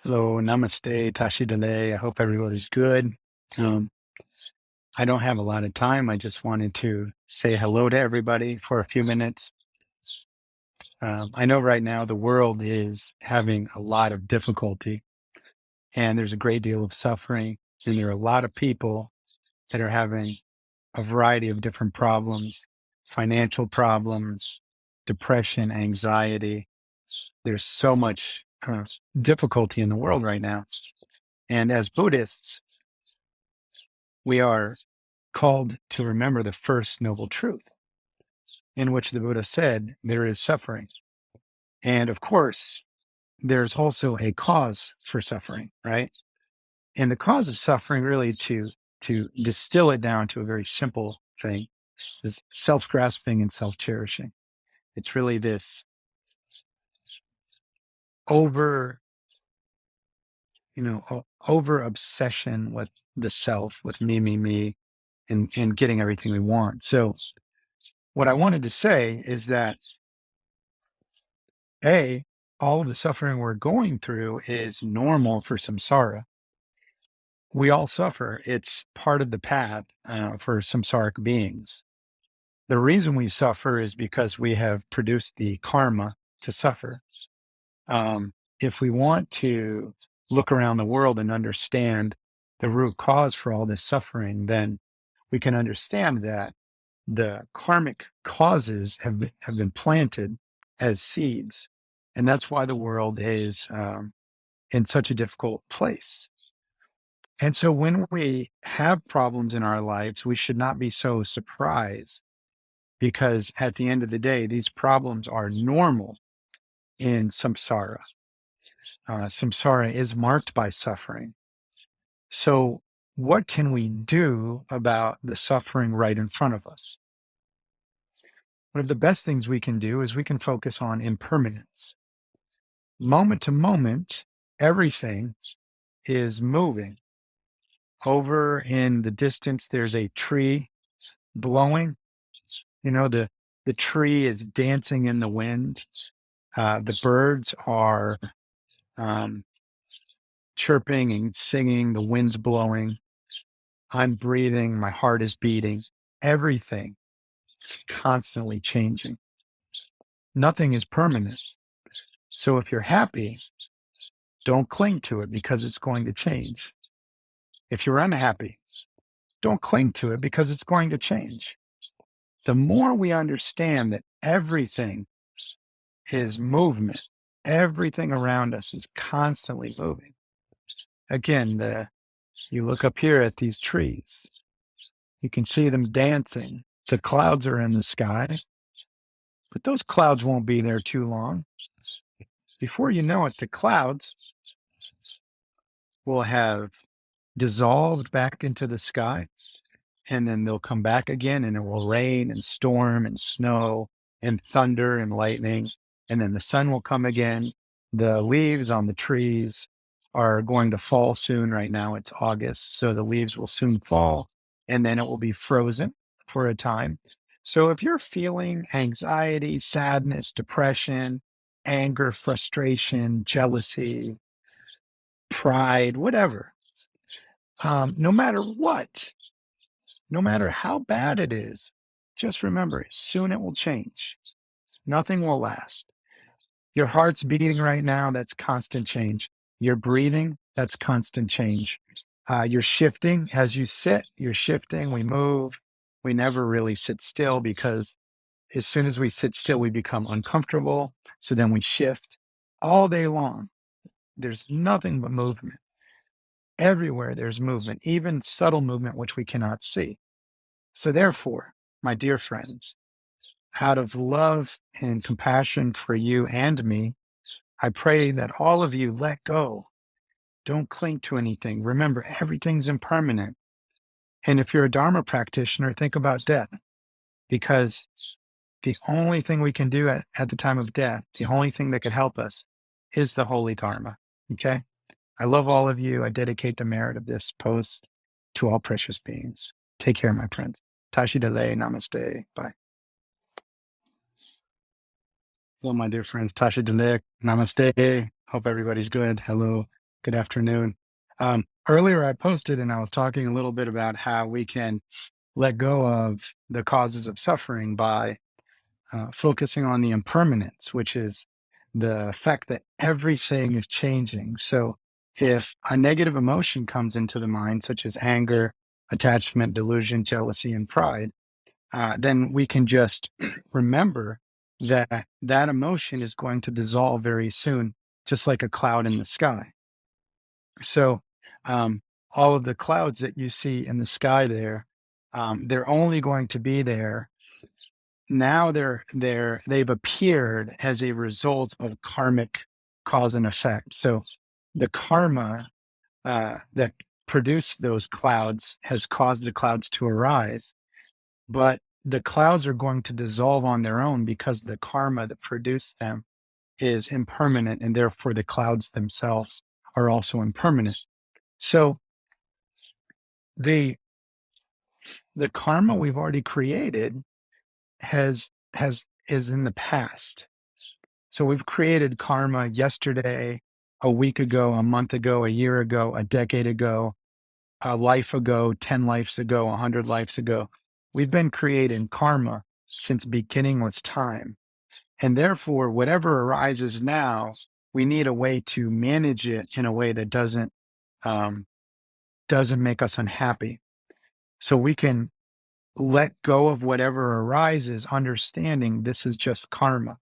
Hello, namaste, tashi delay. I hope everybody's good. Um, I don't have a lot of time. I just wanted to say hello to everybody for a few minutes. I know right now the world is having a lot of difficulty and there's a great deal of suffering. And there are a lot of people that are having a variety of different problems, financial problems, depression, anxiety. There's so much difficulty in the world right now. And as Buddhists, we are called to remember the first noble truth, in which the Buddha said there is suffering. And of course, there's also a cause for suffering, right? And the cause of suffering, really, to distill it down to a very simple thing, is self-grasping and self-cherishing. It's really this over, over obsession with the self, with me, and getting everything we want. So what I wanted to say is that A, all of the suffering we're going through is normal for samsara. We all suffer. It's part of the path for samsaric beings. The reason we suffer is because we have produced the karma to suffer. If we want to look around the world and understand the root cause for all this suffering, then we can understand that the karmic causes have been planted as seeds. And that's why the world is in such a difficult place. And so when we have problems in our lives, we should not be so surprised because at the end of the day, these problems are normal in samsara. Samsara is marked by suffering. So what can we do about the suffering right in front of us? One of the best things we can do is we can focus on impermanence. Moment to moment, everything is moving. Over in the distance, there's a tree blowing. The tree is dancing in the wind. The birds are chirping and singing. The wind's blowing. I'm breathing. My heart is beating. Everything is constantly changing. Nothing is permanent. So if you're happy, don't cling to it because it's going to change. If you're unhappy, don't cling to it because it's going to change. The more we understand that everything is movement, everything around us is constantly moving. Again, you look up here at these trees, you can see them dancing. The clouds are in the sky, but those clouds won't be there too long. Before you know it, the clouds will have dissolved back into the sky, and then they'll come back again, and it will rain and storm and snow and thunder and lightning, and then the sun will come again. The leaves on the trees are going to fall soon. Right now it's August, so the leaves will soon fall, and then it will be frozen for a time. So if you're feeling anxiety, sadness, depression, anger, frustration, jealousy, pride, whatever, no matter what, no matter how bad it is, just remember, soon it will change. Nothing will last. Your heart's beating right now, that's constant change. You're breathing, that's constant change. You're shifting as you sit, you're shifting, we move. We never really sit still because as soon as we sit still, we become uncomfortable. So then we shift all day long. There's nothing but movement. Everywhere there's movement, even subtle movement, which we cannot see. So therefore, my dear friends, out of love and compassion for you and me, I pray that all of you let go. Don't cling to anything. Remember, everything's impermanent. And if you're a Dharma practitioner, think about death, because the only thing we can do at the time of death, the only thing that could help us is the holy Dharma. Okay? I love all of you. I dedicate the merit of this post to all precious beings. Take care, my friends. Tashi Dele, namaste. Bye. Hello, my dear friends. Tasha Delek. Namaste. Hope everybody's good. Hello. Good afternoon. Earlier, I posted and I was talking a little bit about how we can let go of the causes of suffering by focusing on the impermanence, which is the fact that everything is changing. So, if a negative emotion comes into the mind, such as anger, attachment, delusion, jealousy, and pride, then we can just remember that that emotion is going to dissolve very soon, just like a cloud in the sky. So, all of the clouds that you see in the sky there, they're only going to be there now. They've appeared as a result of karmic cause and effect. So, the karma that produced those clouds has caused the clouds to arise, but the clouds are going to dissolve on their own because the karma that produced them is impermanent, and therefore the clouds themselves are also impermanent. So, the the karma we've already created has is in the past. So we've created karma yesterday, a week ago, a month ago, a year ago, a decade ago, a life ago, 10 lives ago, 100 lives ago. We've been creating karma since beginningless time. And therefore, whatever arises now, we need a way to manage it in a way that um, doesn't make us unhappy. So we can let go of whatever arises, understanding this is just karma.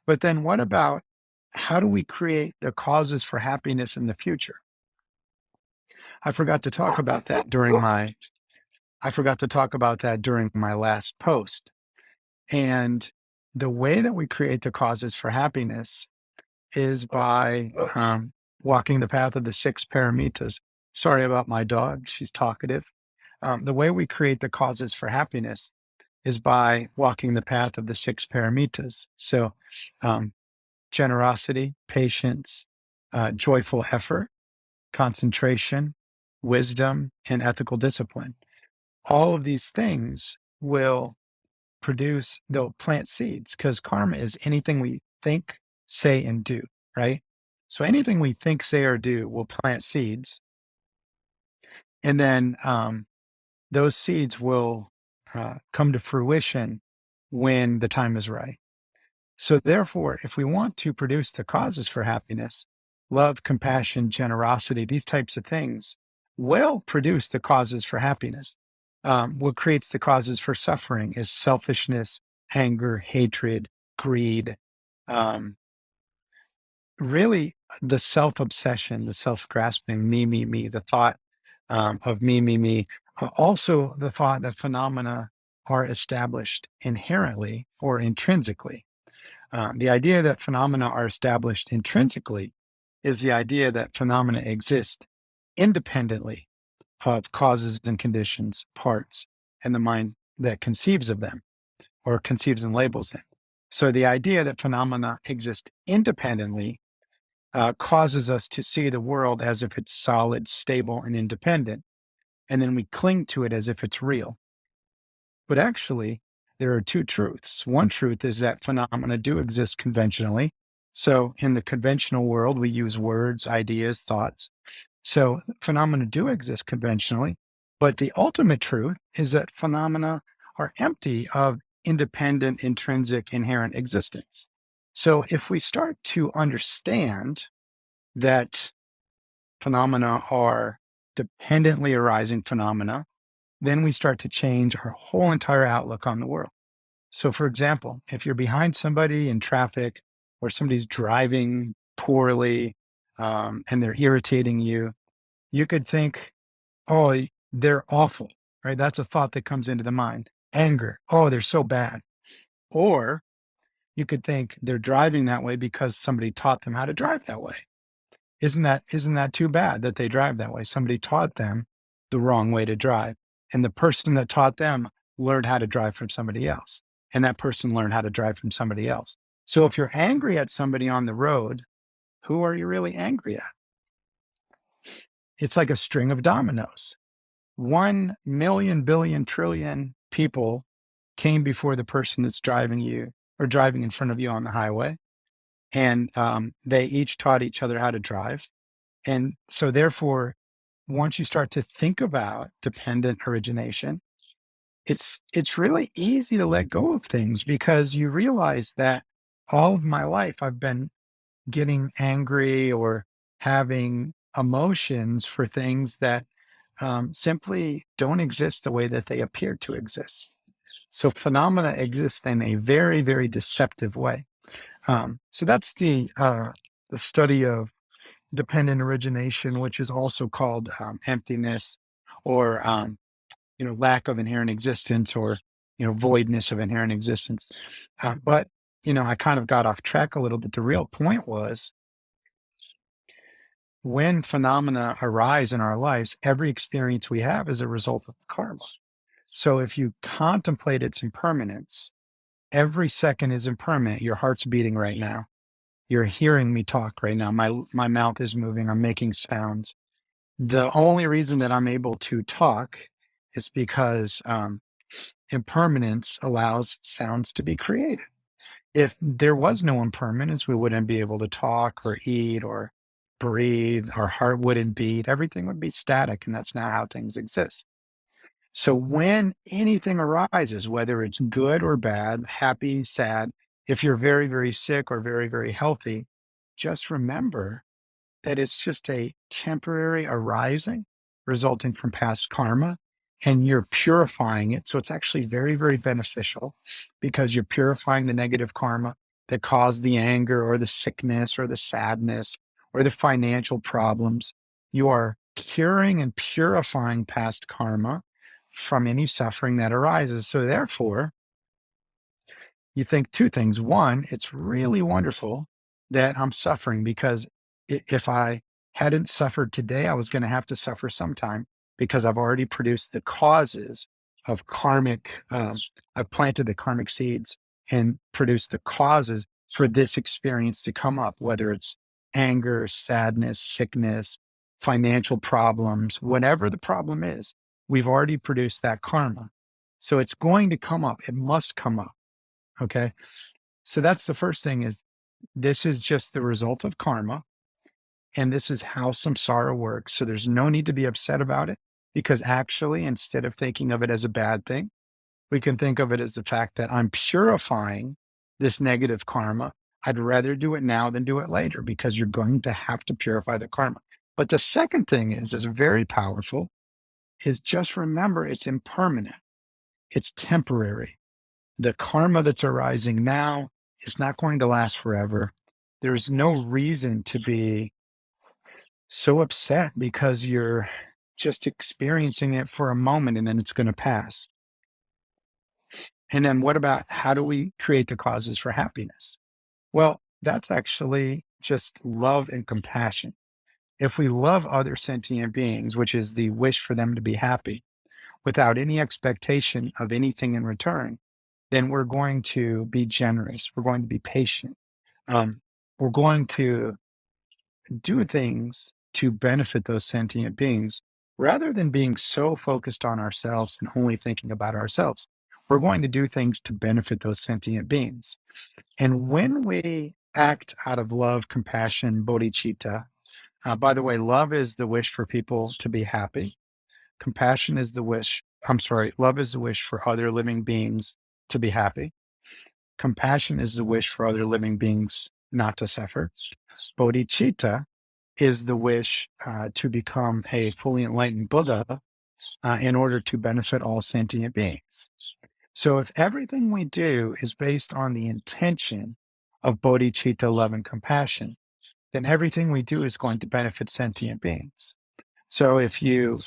But then what about how do we create the causes for happiness in the future? I forgot to talk about that during my I forgot to talk about that during my last post. And the way that we create the causes for happiness is by walking the path of the six paramitas. Sorry about my dog; she's talkative. The way we create the causes for happiness is by walking the path of the six paramitas. So, um, generosity, patience, joyful effort, concentration, wisdom, and ethical discipline. All of these things they'll plant seeds because karma is anything we think, say, and do, right? So anything we think, say, or do will plant seeds. And then those seeds will come to fruition when the time is right. So, therefore, if we want to produce the causes for happiness, love, compassion, generosity, these types of things will produce the causes for happiness. What creates the causes for suffering is selfishness, anger, hatred, greed, um, really the self obsession, the self grasping, me, the thought of me. Also, the thought that phenomena are established inherently or intrinsically. The idea that phenomena are established intrinsically is the idea that phenomena exist independently of causes and conditions, parts, and the mind that conceives of them or conceives and labels them. So the idea that phenomena exist independently causes us to see the world as if it's solid, stable, and independent, and then we cling to it as if it's real. But actually, there are two truths. One truth is that phenomena do exist conventionally. So, in the conventional world, we use words, ideas, thoughts. So, phenomena do exist conventionally. But the ultimate truth is that phenomena are empty of independent, intrinsic, inherent existence. So, if we start to understand that phenomena are dependently arising phenomena, then we start to change our whole entire outlook on the world. So, for example, if you're behind somebody in traffic or somebody's driving poorly and they're irritating you, you could think, oh, they're awful, right? That's a thought that comes into the mind. Anger, oh, they're so bad. Or you could think they're driving that way because somebody taught them how to drive that way. Isn't that too bad that they drive that way? Somebody taught them the wrong way to drive. And the person that taught them learned how to drive from somebody else. And that person learned how to drive from somebody else. So if you're angry at somebody on the road, who are you really angry at? It's like a string of dominoes. 1 million, billion, trillion people came before the person that's driving you or driving in front of you on the highway. And they each taught each other how to drive. And so therefore, once you start to think about dependent origination, it's really easy to let go of things because you realize that all of my life I've been getting angry or having emotions for things that simply don't exist the way that they appear to exist. So phenomena exist in a very, very deceptive way. So that's the study of dependent origination, which is also called emptiness, or lack of inherent existence, or voidness of inherent existence. But I kind of got off track a little bit. The real point was, when phenomena arise in our lives, every experience we have is a result of karma. So if you contemplate its impermanence, every second is impermanent. Your heart's beating right now. You're hearing me talk right now. My mouth is moving. I'm making sounds. The only reason that I'm able to talk is because impermanence allows sounds to be created. If there was no impermanence, we wouldn't be able to talk or eat or breathe. Our heart wouldn't beat. Everything would be static, and that's not how things exist. So when anything arises, whether it's good or bad, happy, sad, if you're very, very sick or very, very healthy, just remember that it's just a temporary arising resulting from past karma, and you're purifying it. So it's actually very, very beneficial because you're purifying the negative karma that caused the anger or the sickness or the sadness or the financial problems. You are curing and purifying past karma from any suffering that arises. So therefore, you think two things. One, it's really wonderful that I'm suffering, because if I hadn't suffered today, I was going to have to suffer sometime, because I've already produced the causes of karmic, I've planted the karmic seeds and produced the causes for this experience to come up, whether it's anger, sadness, sickness, financial problems, whatever the problem is, we've already produced that karma. So it's going to come up. It must come up. Okay. So that's the first thing, is this is just the result of karma. And this is how samsara works. So there's no need to be upset about it, because actually, instead of thinking of it as a bad thing, we can think of it as the fact that I'm purifying this negative karma. I'd rather do it now than do it later, because you're going to have to purify the karma. But the second thing is very powerful, is just remember it's impermanent. It's temporary. The karma that's arising now is not going to last forever. There's no reason to be so upset, because you're just experiencing it for a moment and then it's going to pass. And then what about, how do we create the causes for happiness? Well, that's actually just love and compassion. If we love other sentient beings, which is the wish for them to be happy, without any expectation of anything in return, then we're going to be generous. We're going to be patient. We're going to do things to benefit those sentient beings, rather than being so focused on ourselves and only thinking about ourselves. We're going to do things to benefit those sentient beings. And when we act out of love, compassion, bodhicitta, by the way, love is the wish for people to be happy. Compassion is the wish, I'm sorry, love is the wish for other living beings to be happy. Compassion is the wish for other living beings not to suffer. Bodhicitta is the wish to become a fully enlightened Buddha in order to benefit all sentient beings. So if everything we do is based on the intention of bodhicitta, love, and compassion, then everything we do is going to benefit sentient beings. So if you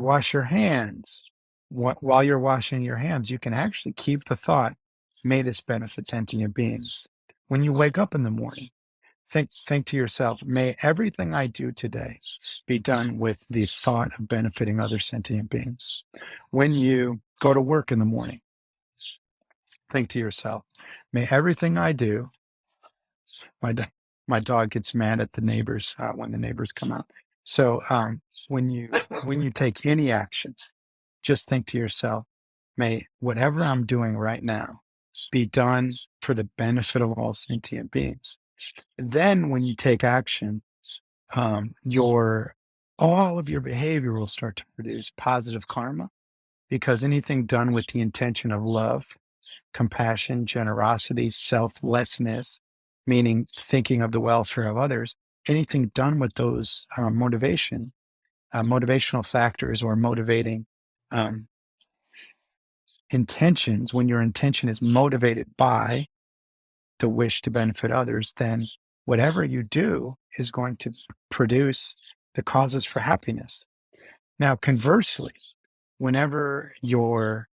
wash your hands, while you're washing your hands, you can actually keep the thought, may this benefit sentient beings. When you wake up in the morning, think to yourself, may everything I do today be done with the thought of benefiting other sentient beings. When you go to work in the morning, think to yourself, may everything I do, my, my dog gets mad at the neighbors when the neighbors come out. So when you take any action, just think to yourself, may whatever I'm doing right now be done for the benefit of all sentient beings. Then when you take action, your all of your behavior will start to produce positive karma, because anything done with the intention of love, compassion, generosity, selflessness, meaning thinking of the welfare of others, anything done with those motivational factors or motivating um, intentions, when your intention is motivated by the wish to benefit others, then whatever you do is going to produce the causes for happiness. Now, conversely, whenever you're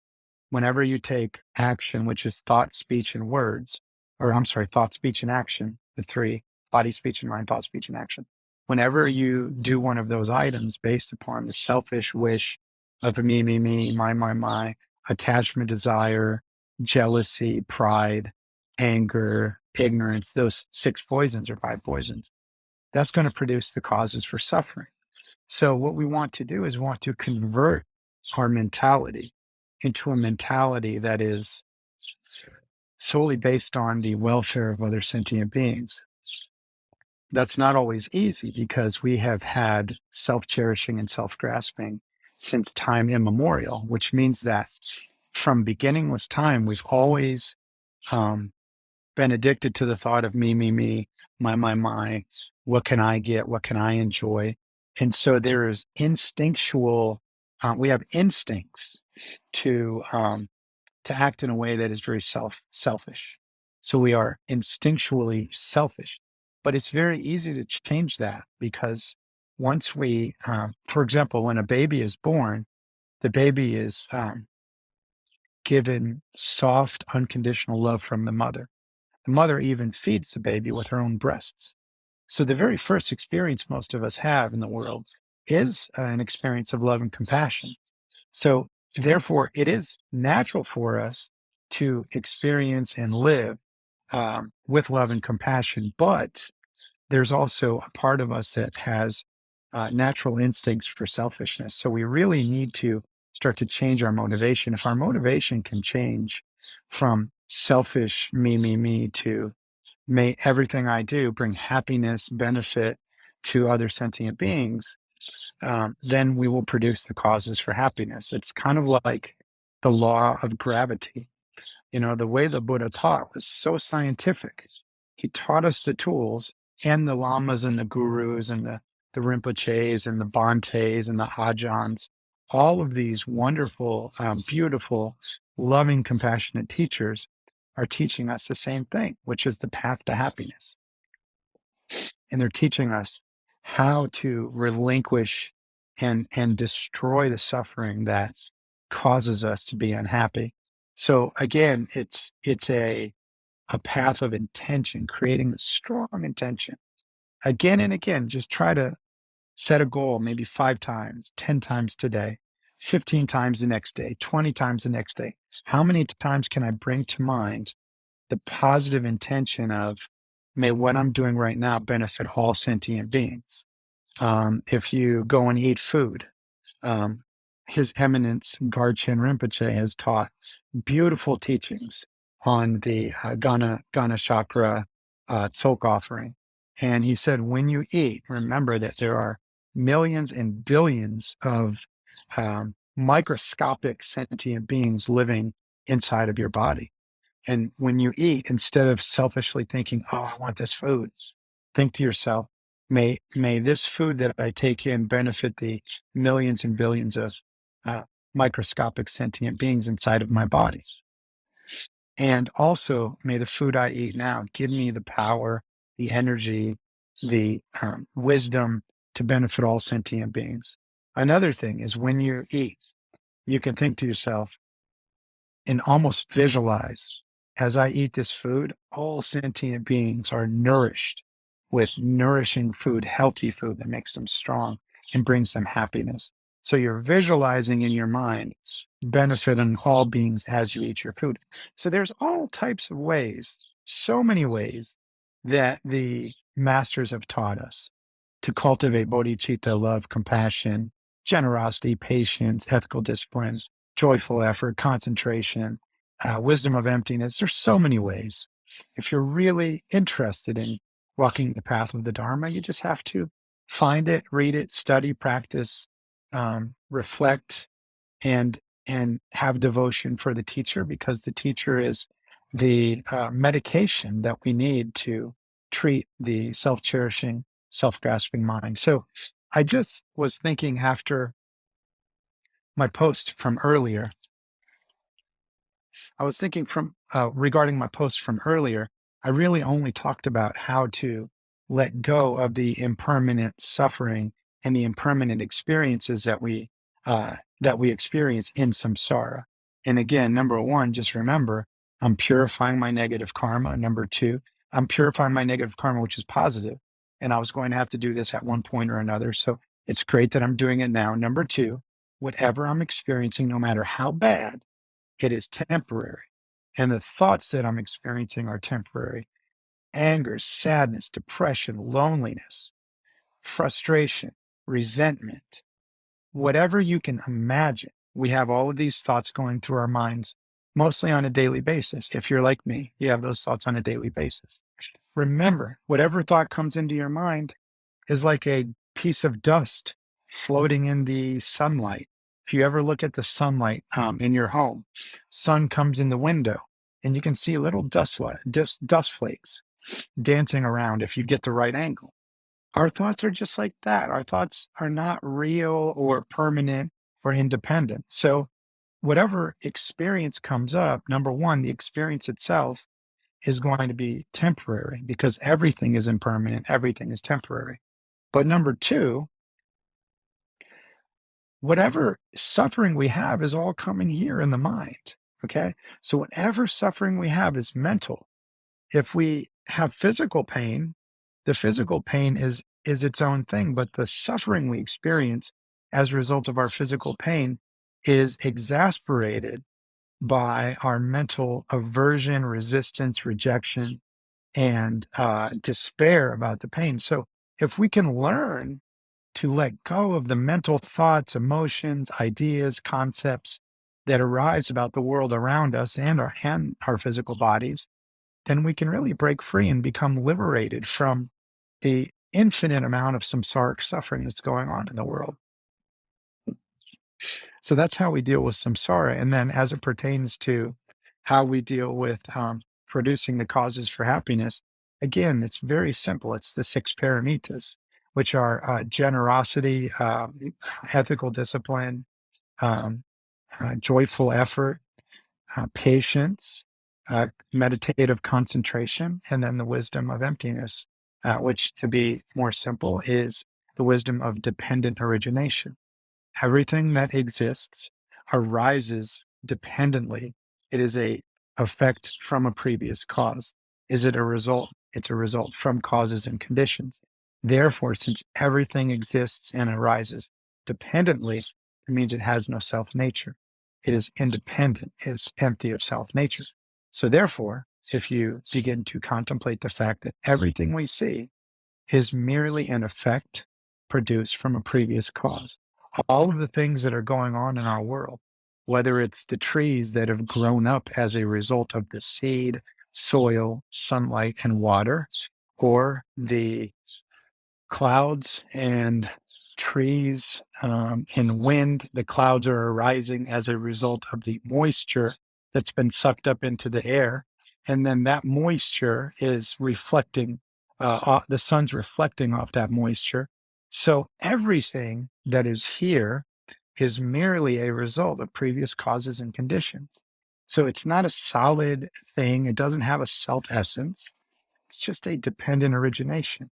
whenever you take action, which is thought, speech, and words, or I'm sorry, thought, speech, and action, the three: body, speech, and mind, thought, speech, and action. Whenever you do one of those items based upon the selfish wish of me, my, attachment, desire, jealousy, pride, anger, ignorance, those six poisons or five poisons, that's going to produce the causes for suffering. So what we want to do is we want to convert our mentality into a mentality that is solely based on the welfare of other sentient beings. That's not always easy, because we have had self-cherishing and self-grasping since time immemorial, which means that from beginningless time, we've always um, been addicted to the thought of me, my, what can I get? What can I enjoy? And so there is instinctual, we have instincts to act in a way that is very selfish. So we are instinctually selfish, but it's very easy to change that, because once we, for example, when a baby is born, the baby is given soft, unconditional love from the mother. The mother even feeds the baby with her own breasts. So the very first experience most of us have in the world is an experience of love and compassion. So therefore, it is natural for us to experience and live with love and compassion, but there's also a part of us that has natural instincts for selfishness. So we really need to start to change our motivation. If our motivation can change from selfish me to may everything I do bring happiness, benefit to other sentient beings, then we will produce the causes for happiness. It's kind of like the law of gravity. You know, the way the Buddha taught was so scientific. He taught us the tools, and the lamas and the gurus and the Rinpoches and the Bantes and the Ajahns, all of these wonderful, beautiful, loving, compassionate teachers are teaching us the same thing, which is the path to happiness. And they're teaching us how to relinquish and destroy the suffering that causes us to be unhappy. So again, it's a path of intention, creating the strong intention. Again and again, just try to set a goal, maybe 5 times, 10 times today, 15 times the next day, 20 times the next day. How many times can I bring to mind the positive intention of, may what I'm doing right now benefit all sentient beings? If you go and eat food, um, His Eminence Garchen Rinpoche has taught beautiful teachings on the Gana Chakra Tzolk offering. And he said, when you eat, remember that there are millions and billions of microscopic sentient beings living inside of your body. And when you eat, instead of selfishly thinking, oh, I want this food, think to yourself, may this food that I take in benefit the millions and billions of uh, microscopic sentient beings inside of my body. And also, may the food I eat now give me the power, the energy, the wisdom to benefit all sentient beings. Another thing is, when you eat, you can think to yourself and almost visualize, as I eat this food, all sentient beings are nourished with nourishing food, healthy food that makes them strong and brings them happiness. So you're visualizing in your mind benefit on all beings as you eat your food. So there's all types of ways, so many ways, that the masters have taught us to cultivate bodhicitta, love, compassion, generosity, patience, ethical discipline, joyful effort, concentration, wisdom of emptiness. There's so many ways. If you're really interested in walking the path of the Dharma, you just have to Find it, read it, study, practice, reflect, and have devotion for the teacher, because the teacher is the medication that we need to treat the self-cherishing, self-grasping mind. So I just was thinking after my post from earlier, I was thinking from regarding my post from earlier, I really only talked about how to let go of the impermanent suffering and the impermanent experiences that we experience in samsara. And again, number one, just remember, I'm purifying my negative karma. Number two, I'm purifying my negative karma, which is positive. And I was going to have to do this at one point or another. So it's great that I'm doing it now. Number two, whatever I'm experiencing, no matter how bad, it is temporary. And the thoughts that I'm experiencing are temporary. Anger, sadness, depression, loneliness, frustration, resentment, whatever you can imagine. We have all of these thoughts going through our minds, mostly on a daily basis. If you're like me, you have those thoughts on a daily basis. Remember, whatever thought comes into your mind is like a piece of dust floating in the sunlight. If you ever look at the sunlight in your home, sun comes in the window and you can see little dust flakes dancing around if you get the right angle. Our thoughts are just like that. Our thoughts are not real or permanent or independent. So whatever experience comes up, number one, the experience itself is going to be temporary because everything is impermanent, everything is temporary. But number two, whatever suffering we have is all coming here in the mind. Okay. So whatever suffering we have is mental. If we have physical pain, the physical pain is its own thing, but the suffering we experience as a result of our physical pain is exasperated by our mental aversion, resistance, rejection, and despair about the pain. So if we can learn to let go of the mental thoughts, emotions, ideas, concepts that arise about the world around us and our physical bodies, then we can really break free and become liberated from the infinite amount of samsaric suffering that's going on in the world. So that's how we deal with samsara. And then as it pertains to how we deal with producing the causes for happiness, again, it's very simple. It's the six paramitas, which are generosity, ethical discipline, um, joyful effort, patience, meditative concentration, and then the wisdom of emptiness, which, to be more simple, is the wisdom of dependent origination. Everything that exists arises dependently. It is a effect from a previous cause. Is it a result? It's a result from causes and conditions. Therefore, since everything exists and arises dependently, it means it has no self nature. It is independent. It's empty of self nature. So therefore, if you begin to contemplate the fact that everything we see is merely an effect produced from a previous cause. All of the things that are going on in our world, whether it's the trees that have grown up as a result of the seed, soil, sunlight, and water, or the clouds and trees and wind, the clouds are arising as a result of the moisture that's been sucked up into the air. And then that moisture is reflecting, the sun's reflecting off that moisture. So everything that is here is merely a result of previous causes and conditions. So it's not a solid thing. It doesn't have a self essence. It's just a dependent origination.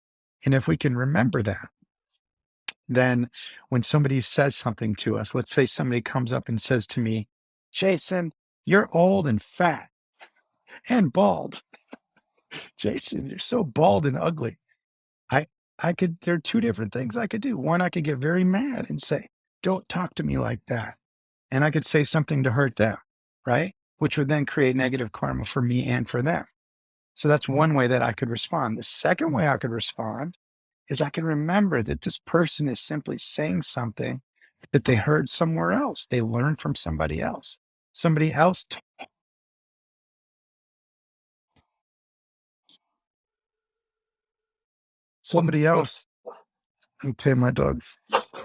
And if we can remember that, then when somebody says something to us, let's say somebody comes up and says to me, Jason, you're old and fat and bald. Jason, you're so bald and ugly. I there are two different things I could do. One, I could get very mad and say, don't talk to me like that. And I could say something to hurt them, right? Which would then create negative karma for me and for them. So that's one way that I could respond. The second way I could respond is I can remember that this person is simply saying something that they heard somewhere else. They learned from somebody else. Somebody else, somebody else, Okay, my dog's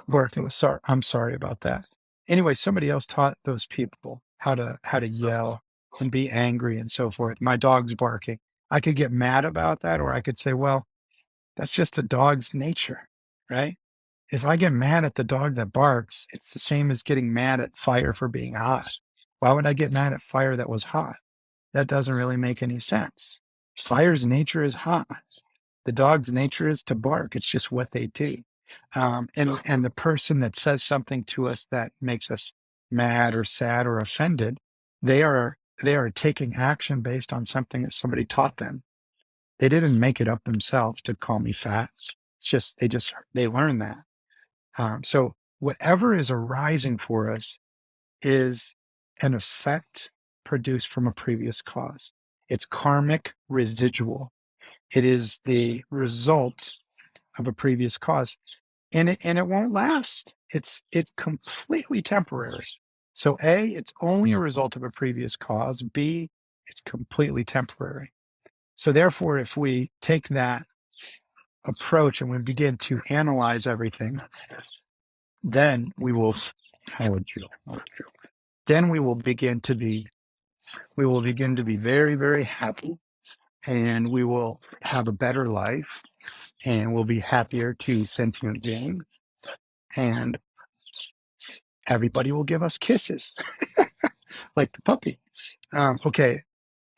barking. Sorry, I'm sorry about that. Anyway, somebody else taught those people how to yell and be angry and so forth. My dog's barking. I could get mad about that, or I could say, well, that's just a dog's nature, right? If I get mad at the dog that barks, it's the same as getting mad at fire for being hot. Why would I get mad at fire that was hot? That doesn't really make any sense. Fire's nature is hot. The dog's nature is to bark. It's just what they do. And the person that says something to us that makes us mad or sad or offended, they are taking action based on something that somebody taught them. They didn't make it up themselves to call me fat. It's just they learned that. So whatever is arising for us is an effect produced from a previous cause. It's karmic residual. It is the result of a previous cause, and it won't last. It's completely temporary. So A, it's only a result of a previous cause. B, it's completely temporary. So therefore, if we take that approach and we begin to analyze everything, then we will, how would you, then we will begin to be very, very happy, and we will have a better life, and we'll be happier to sentient beings, and everybody will give us kisses like the puppy. Okay.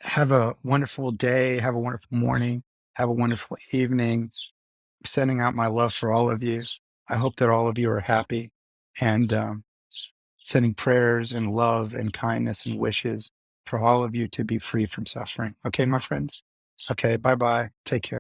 Have a wonderful day. Have a wonderful morning. Have a wonderful evening. Sending out my love for all of you. I hope that all of you are happy, and sending prayers and love and kindness and wishes for all of you to be free from suffering. Okay, my friends? Okay, bye-bye. Take care.